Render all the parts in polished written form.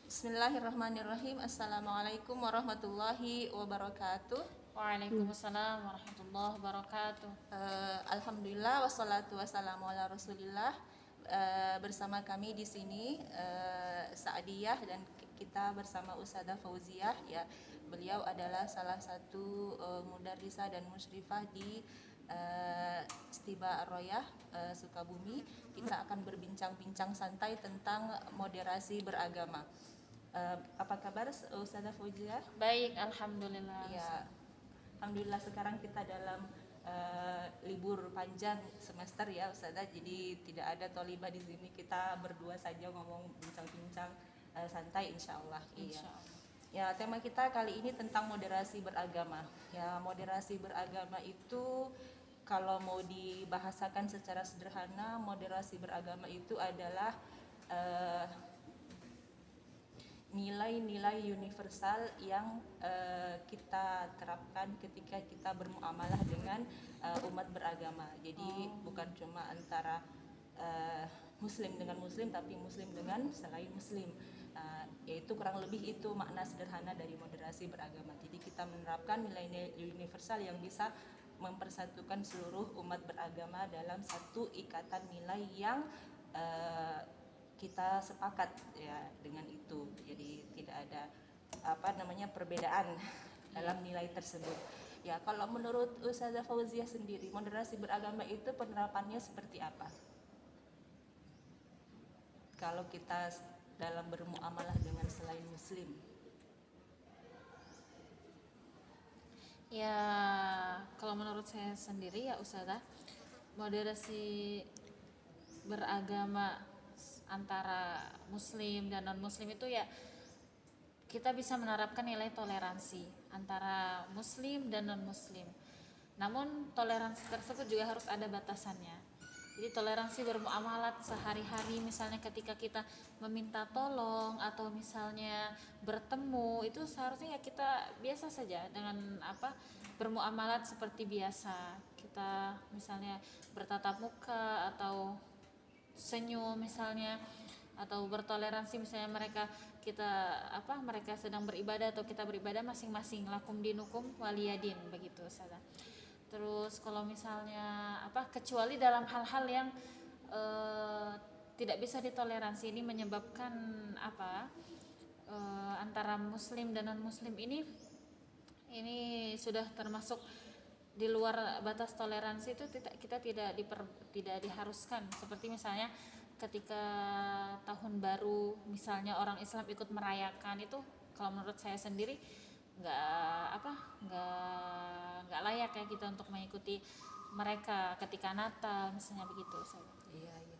Bismillahirrahmanirrahim. Assalamualaikum warahmatullahi wabarakatuh. Waalaikumsalam warahmatullahi wabarakatuh. Alhamdulillah wassalatu wassalamu ala Rasulillah. Bersama kami di sini Sa'diyah dan kita bersama Ustadzah Fauziah ya. Beliau adalah salah satu mudarrisah dan musyrifah di Istiba Ar-Royah Sukabumi. Kita akan berbincang-bincang santai tentang moderasi beragama. Apa kabar Ustazah Fauziah? Baik, alhamdulillah. Ya, alhamdulillah sekarang kita dalam libur panjang semester ya Ustazah. Jadi tidak ada tolibah di sini. Kita berdua saja ngomong bincang-bincang santai insyaallah. Iya. Insyaallah. Ya, tema kita kali ini tentang moderasi beragama. Ya, moderasi beragama itu kalau mau dibahasakan secara sederhana, moderasi beragama itu adalah nilai-nilai universal yang kita terapkan ketika kita bermuamalah dengan umat beragama. Jadi bukan cuma antara muslim dengan muslim, tapi muslim dengan selain muslim. Yaitu kurang lebih itu makna sederhana dari moderasi beragama. Jadi kita menerapkan nilai-nilai universal yang bisa mempersatukan seluruh umat beragama dalam satu ikatan nilai yang kita sepakat ya dengan itu. Jadi tidak ada perbedaan dalam nilai tersebut. Ya, kalau menurut Ustazah Fauziah sendiri, moderasi beragama itu penerapannya seperti apa? Kalau kita dalam bermuamalah dengan selain muslim. Ya, kalau menurut saya sendiri ya Ustazah, moderasi beragama antara muslim dan non muslim itu ya kita bisa menerapkan nilai toleransi antara muslim dan non muslim. Namun toleransi tersebut juga harus ada batasannya. Jadi toleransi bermuamalat sehari-hari, misalnya ketika kita meminta tolong atau misalnya bertemu, itu seharusnya ya kita biasa saja dengan bermuamalat seperti biasa. Kita misalnya bertatap muka atau senyum misalnya, atau bertoleransi misalnya mereka sedang beribadah atau kita beribadah, masing-masing lakum dinukum waliyadin, begitu Ustazah. Terus kalau misalnya kecuali dalam hal-hal yang tidak bisa ditoleransi, ini menyebabkan antara muslim dan non muslim ini sudah termasuk di luar batas toleransi, itu kita tidak diharuskan. Seperti misalnya ketika tahun baru misalnya orang Islam ikut merayakan, itu kalau menurut saya sendiri nggak layak ya kita untuk mengikuti mereka ketika Natal misalnya, begitu saya. Iya, iya.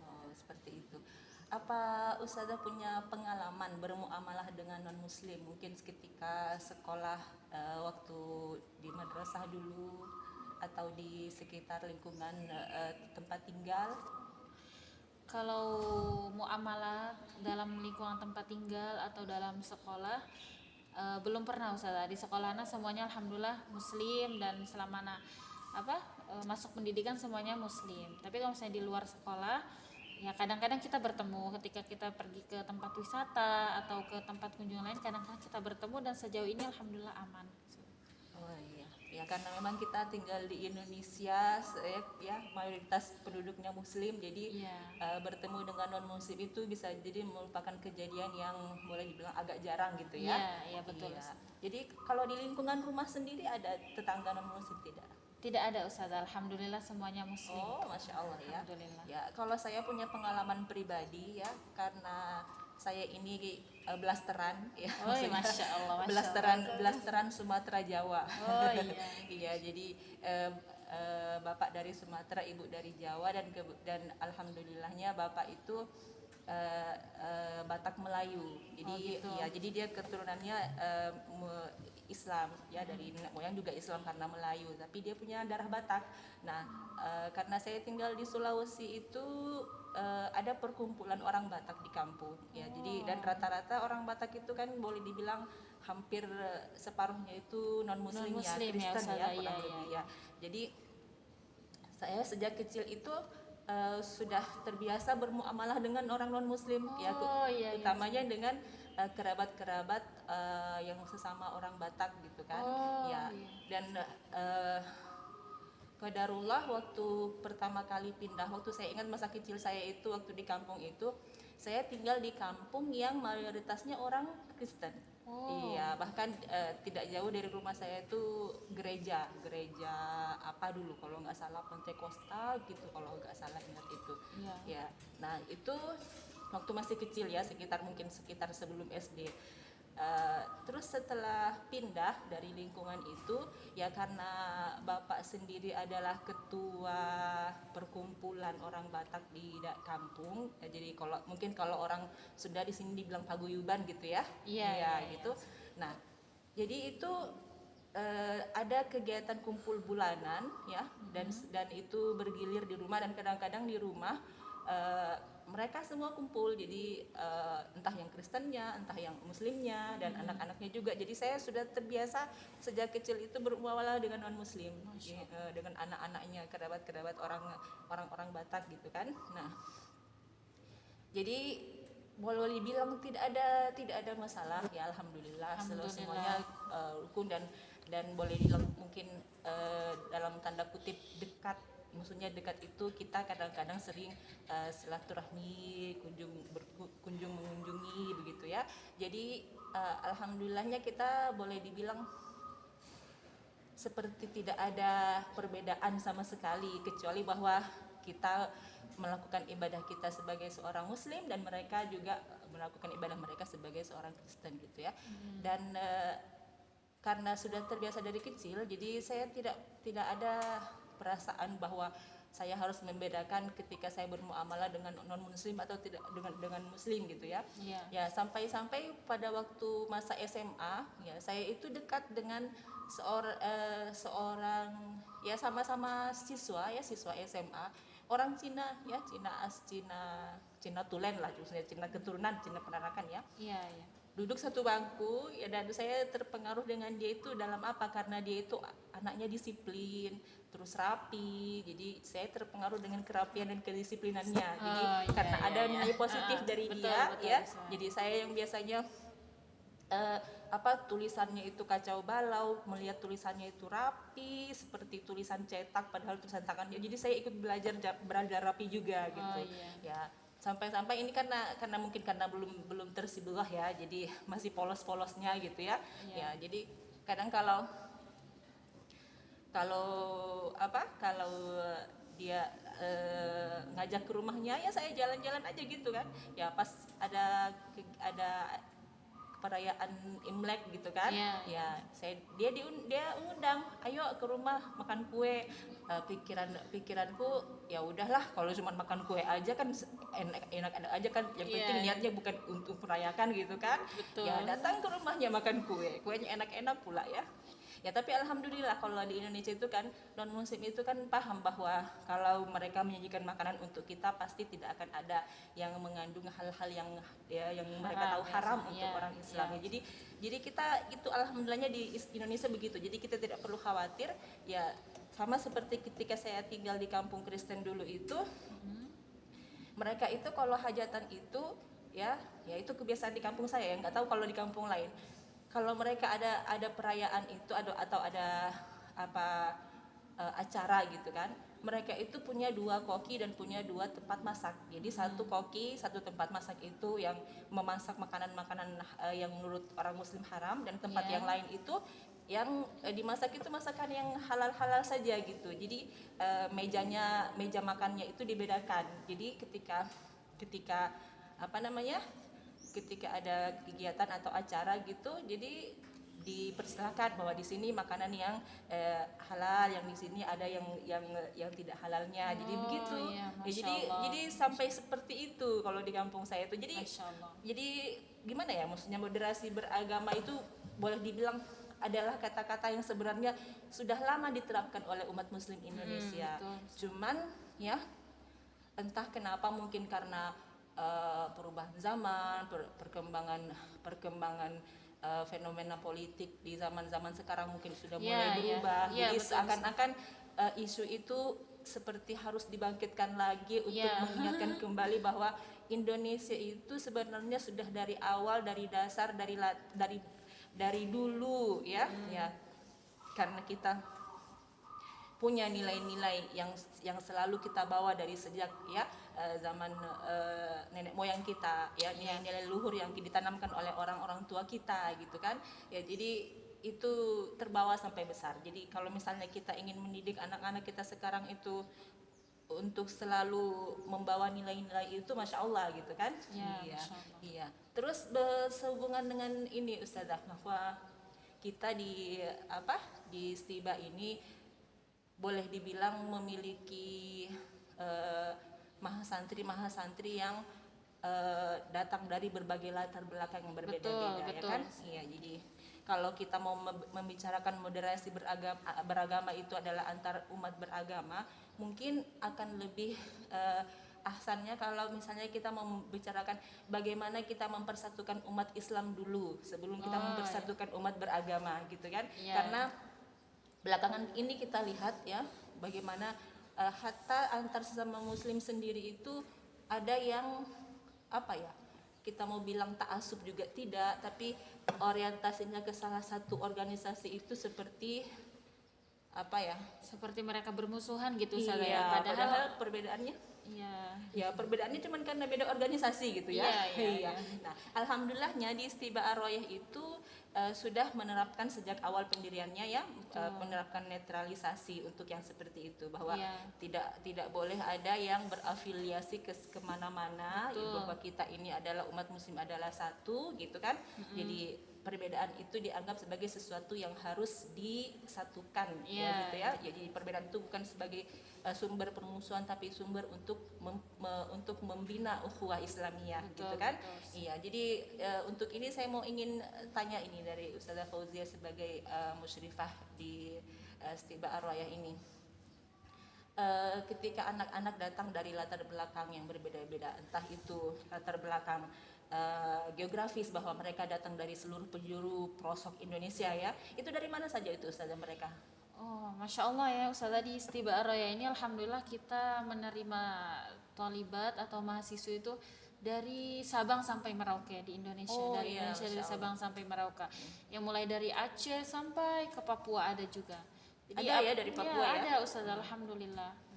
Oh, seperti itu. Apa Ustazah punya pengalaman bermuamalah dengan non muslim? Mungkin ketika sekolah waktu di madrasah dulu atau di sekitar lingkungan tempat tinggal? Kalau muamalah dalam lingkungan tempat tinggal atau dalam sekolah, belum pernah Ustazah. Di sekolahnya semuanya alhamdulillah muslim, dan selama masuk pendidikan semuanya muslim. Tapi kalau misalnya di luar sekolah, ya kadang-kadang kita bertemu ketika kita pergi ke tempat wisata atau ke tempat kunjungan lain, kadang-kadang kita bertemu, dan sejauh ini alhamdulillah aman. Oh iya, ya karena memang kita tinggal di Indonesia, ya mayoritas penduduknya Muslim, jadi Iya. bertemu dengan non Muslim itu bisa jadi merupakan kejadian yang boleh dibilang agak jarang gitu ya. Iya, iya betul. Iya. Jadi kalau di lingkungan rumah sendiri ada tetangga non Muslim tidak? Tidak ada Ustazah, alhamdulillah semuanya muslim. Oh, masya Allah ya. Alhamdulillah. Ya, kalau saya punya pengalaman pribadi ya, karena saya ini blasteran ya, Oh iya, masya Allah, blasteran Sumatera Jawa. Oh iya. Iya, jadi bapak dari Sumatera, ibu dari Jawa, dan alhamdulillahnya bapak itu Batak Melayu. Jadi gitu. ya, jadi dia keturunannya Islam ya, dari nenek moyang juga Islam karena Melayu, tapi dia punya darah Batak. Nah, karena saya tinggal di Sulawesi itu ada perkumpulan orang Batak di kampung ya. Jadi dan rata-rata orang Batak itu kan boleh dibilang hampir separuhnya itu non muslim ya, Kristen ya, kurang lebih ya. Jadi saya sejak kecil itu sudah terbiasa bermuamalah dengan orang non muslim ya, Oh iya, iya. utamanya dengan kerabat-kerabat yang sesama orang Batak gitu kan. Oh Ya, iya. dan qadarullah waktu pertama kali pindah, waktu saya ingat masa kecil saya itu waktu di kampung itu, saya tinggal di kampung yang mayoritasnya orang Kristen. Oh. Iya, bahkan tidak jauh dari rumah saya itu gereja apa dulu kalau nggak salah Pentekostal gitu kalau nggak salah ingat itu. Iya. Ya, nah itu waktu masih kecil ya, sekitar sebelum SD. Terus setelah pindah dari lingkungan itu ya, karena bapak sendiri adalah ketua perkumpulan orang Batak di kampung ya, jadi kalau orang Sunda di sini dibilang paguyuban gitu ya. Iya, Ya, iya, gitu. Nah, jadi itu ada kegiatan kumpul bulanan ya, dan itu bergilir di rumah, dan kadang-kadang di rumah mereka semua kumpul, jadi entah yang Kristennya, entah yang Muslimnya, dan anak-anaknya juga. Jadi saya sudah terbiasa sejak kecil itu bermuamalah dengan non Muslim, dengan anak-anaknya, kerabat-kerabat orang-orang Batak gitu kan. Nah, jadi boleh dibilang tidak ada masalah ya, alhamdulillah, semuanya rukun, dan boleh dibilang mungkin dalam tanda kutip dekat. Maksudnya dekat itu kita kadang-kadang sering silaturahmi, kunjung mengunjungi begitu ya. Jadi alhamdulillahnya kita boleh dibilang seperti tidak ada perbedaan sama sekali, kecuali bahwa kita melakukan ibadah kita sebagai seorang Muslim dan mereka juga melakukan ibadah mereka sebagai seorang Kristen gitu ya. Dan karena sudah terbiasa dari kecil, jadi saya tidak ada perasaan bahwa saya harus membedakan ketika saya bermuamalah dengan non Muslim atau tidak dengan Muslim gitu ya. Iya. Ya, sampai pada waktu masa SMA ya, saya itu dekat dengan seorang ya, sama-sama siswa SMA, orang Cina ya, Cina Tulen lah, justru Cina keturunan, Cina penanakan ya. Iya, iya. Duduk satu bangku ya, dan saya terpengaruh dengan dia itu dalam apa, karena dia itu anaknya disiplin, terus rapi, jadi saya terpengaruh dengan kerapian dan kedisiplinannya. Jadi iya, karena iya, ada iya. nilai positif dari Betul, dia betul, ya, betul. jadi saya yang biasanya tulisannya itu kacau balau, melihat tulisannya itu rapi seperti tulisan cetak padahal tulisan tangan dia, jadi saya ikut belajar rapi juga gitu. Oh iya. Ya, sampai ini karena mungkin karena belum tersibelah ya, jadi masih polos-polosnya gitu ya. Iya. Ya, jadi kadang kalau dia ngajak ke rumahnya ya, saya jalan-jalan aja gitu kan ya, pas ada perayaan Imlek gitu kan. Iya. Ya, dia undang, ayo ke rumah makan kue. Pikiranku ya udahlah, kalau cuma makan kue aja kan enak aja kan, yang penting niatnya bukan untuk merayakan gitu kan. Betul. Ya, datang ke rumahnya makan kuenya enak-enak pula ya. Ya, tapi alhamdulillah kalau di Indonesia itu kan non muslim itu kan paham bahwa kalau mereka menyajikan makanan untuk kita, pasti tidak akan ada yang mengandung hal-hal yang mereka tahu haram untuk orang Islam. Jadi kita itu alhamdulillahnya di Indonesia begitu. Jadi kita tidak perlu khawatir ya, sama seperti ketika saya tinggal di kampung Kristen dulu itu. Mereka itu kalau hajatan itu ya itu kebiasaan di kampung saya, nggak tahu kalau di kampung lain. Kalau mereka ada perayaan itu atau ada acara gitu kan, mereka itu punya 2 koki dan punya 2 tempat masak. Jadi satu koki, satu tempat masak itu yang memasak makanan-makanan yang menurut orang Muslim haram, dan tempat yang lain itu yang dimasak itu masakan yang halal-halal saja gitu. Jadi meja makannya itu dibedakan. Jadi ketika ketika ada kegiatan atau acara gitu, jadi dipersilakan bahwa di sini makanan yang halal, yang di sini ada yang tidak halalnya. Jadi begitu. Iya, Jadi sampai seperti itu kalau di kampung saya itu. Jadi gimana ya, maksudnya moderasi beragama itu boleh dibilang adalah kata-kata yang sebenarnya sudah lama diterapkan oleh umat muslim Indonesia. Cuman ya, entah kenapa, mungkin karena perubahan zaman, perkembangan fenomena politik di zaman-zaman sekarang mungkin sudah mulai berubah. Jadi seakan-akan isu itu seperti harus dibangkitkan lagi untuk Iya. mengingatkan kembali bahwa Indonesia itu sebenarnya sudah dari awal, dari dasar, dari dulu ya, ya, karena kita punya nilai-nilai yang selalu kita bawa dari sejak ya zaman nenek moyang kita ya, nilai-nilai luhur yang ditanamkan oleh orang-orang tua kita gitu kan ya. Jadi itu terbawa sampai besar. Jadi kalau misalnya kita ingin mendidik anak-anak kita sekarang itu untuk selalu membawa nilai-nilai itu, masya Allah gitu kan. Ya, Iya, Masya Allah. iya. Terus sehubungan dengan ini Ustazah, bahwa kita di Stiba ini boleh dibilang memiliki eh, mahasantri yang datang dari berbagai latar belakang yang berbeda-beda, ya Betul. kan? Iya, jadi kalau kita mau membicarakan moderasi beragama itu adalah antar umat beragama, mungkin akan lebih ahsannya kalau misalnya kita mau membicarakan bagaimana kita mempersatukan umat Islam dulu sebelum kita mempersatukan umat beragama gitu kan. Iya. Karena belakangan ini kita lihat ya bagaimana hatta antar sesama muslim sendiri itu ada yang apa ya, kita mau bilang ta'assub juga tidak, tapi orientasinya ke salah satu organisasi itu seperti apa ya, Seperti mereka bermusuhan gitu iya, ya. padahal perbedaannya Iya. ya perbedaannya cuma karena beda organisasi gitu ya. Iya. Nah, alhamdulillahnya di Istiba Ar-Royah itu sudah menerapkan sejak awal pendiriannya ya, menerapkan netralisasi untuk yang seperti itu, bahwa tidak boleh ada yang berafiliasi ke kemana-mana, ya, bahwa kita ini adalah umat muslim adalah satu gitu kan. Jadi perbedaan itu dianggap sebagai sesuatu yang harus disatukan ya gitu ya. Jadi perbedaan itu bukan sebagai sumber permusuhan, tapi sumber untuk membina ukhuwah Islamiyah gitu kan. Iya, jadi untuk ini saya ingin tanya ini dari Ustazah Fauzia sebagai musyrifah di Istiba Ar-Royah ini. Ketika anak-anak datang dari latar belakang yang berbeda-beda, entah itu latar belakang geografis bahwa mereka datang dari seluruh penjuru pelosok Indonesia ya, itu dari mana saja itu Ustazah mereka? Oh, Masya Allah ya Ustazah, di Istiba Ar-Royah ini alhamdulillah kita menerima thalibat atau mahasiswa itu dari Sabang sampai Merauke di Indonesia. Dari Indonesia, dari Sabang sampai Merauke. Yang mulai dari Aceh sampai ke Papua ada juga. Jadi ada ya dari Papua ya? Ada Ustazah, alhamdulillah.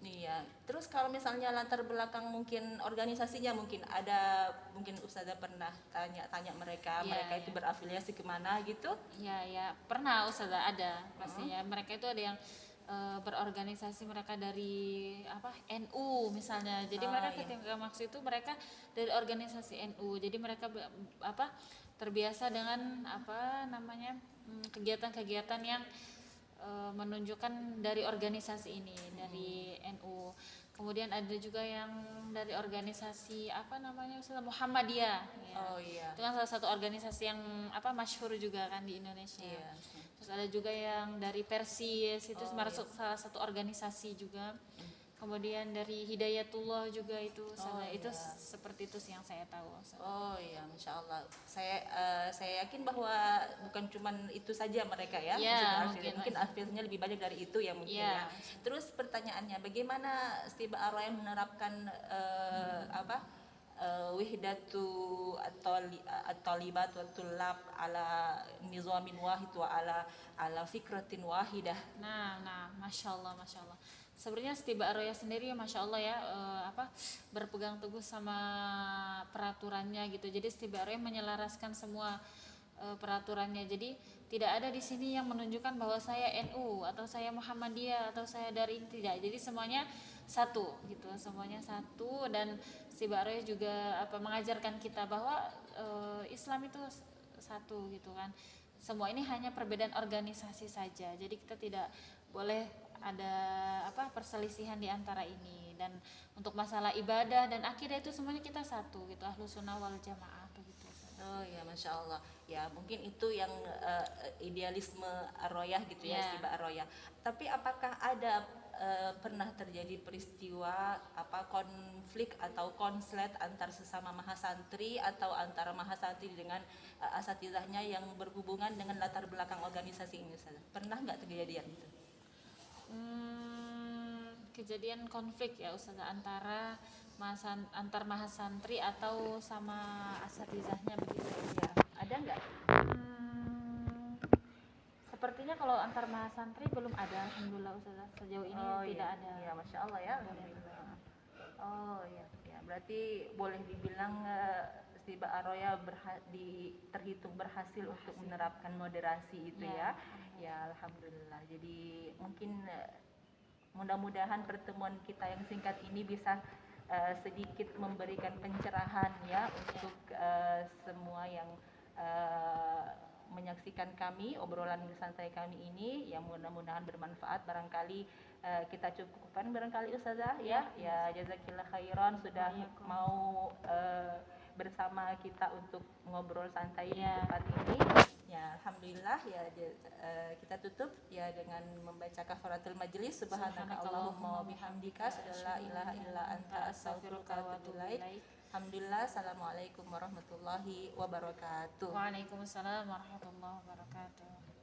Iya. Terus kalau misalnya latar belakang mungkin organisasinya mungkin ada, mungkin Ustazah pernah tanya mereka itu berafiliasi kemana gitu? Ya pernah Ustazah, ada pastinya. Mereka itu ada yang berorganisasi, mereka dari NU misalnya. Jadi mereka ketika maksud itu mereka dari organisasi NU. Jadi mereka terbiasa dengan kegiatan-kegiatan yang menunjukkan dari organisasi ini, dari NU. Kemudian ada juga yang dari organisasi Muhammadiyah ya. Itu kan salah satu organisasi yang masyhur juga kan di Indonesia. Terus ada juga yang dari Persis, itu masuk salah satu organisasi juga. Kemudian dari Hidayatullah juga itu, itu seperti itu sih yang saya tahu. Oh iya, Masya Allah. Saya yakin bahwa bukan cuma itu saja mereka ya. Mungkin afiliasinya lebih banyak dari itu ya mungkin ya. Terus pertanyaannya, bagaimana Istiba Ar-Royah menerapkan wihdatu at-talibat wa tullab ala nizamin wahid wa ala fikratin wahidah. Nah, Masya Allah. Sebenarnya Istiba Ar-Royah sendiri Masya Allah ya, berpegang teguh sama peraturannya gitu. Jadi Istiba Ar-Royah menyelaraskan semua peraturannya. Jadi tidak ada di sini yang menunjukkan bahwa saya NU atau saya Muhammadiyah atau saya dari ini, tidak. Jadi semuanya satu gitu, semuanya satu. Dan Istiba Ar-Royah juga mengajarkan kita bahwa Islam itu satu gitu kan. Semua ini hanya perbedaan organisasi saja. Jadi kita tidak boleh ada perselisihan di antara ini. Dan untuk masalah ibadah dan akidah itu semuanya kita satu gitu, Ahlus Sunnah wal Jamaah begitu. Oh ya, Masya Allah. Ya mungkin itu yang idealisme Ar-Royah gitu ya, Istiba Ar-Royah. Tapi apakah ada pernah terjadi peristiwa konflik atau konslet antar sesama mahasantri atau antara mahasantri dengan asatizahnya yang berhubungan dengan latar belakang organisasi ini? Pernah nggak kejadian itu? kejadian konflik ya Ustazah antara antar mahasantri atau sama asatizahnya begitu Ya, ada nggak? Hmm, sepertinya kalau antar mahasantri belum ada, alhamdulillah Ustazah, sejauh ini tidak iya. ada. Ya, masya Allah ya, alhamdulillah. Oh iya, ya berarti boleh dibilang si Mbak Aroya terhitung berhasil untuk menerapkan moderasi itu ya. Ya alhamdulillah. Jadi mungkin mudah-mudahan pertemuan kita yang singkat ini bisa sedikit memberikan pencerahan ya untuk semua yang uh, menyaksikan kami, obrolan santai kami ini, yang mudah-mudahan bermanfaat. Barangkali kita cukupkan barangkali Ustazah ya. Ya jazakillah khairan sudah mau bersama kita untuk ngobrol santai di tempat ini. Ya alhamdulillah ya, kita tutup ya dengan membaca kafaratul majlis. Subhanaka Allahumma wa bihamdika asyhadu an la ilaha illa anta astaghfiruka wa atubu ilaik. Alhamdulillah. Assalamualaikum warahmatullahi wabarakatuh. Waalaikumsalam warahmatullahi wabarakatuh.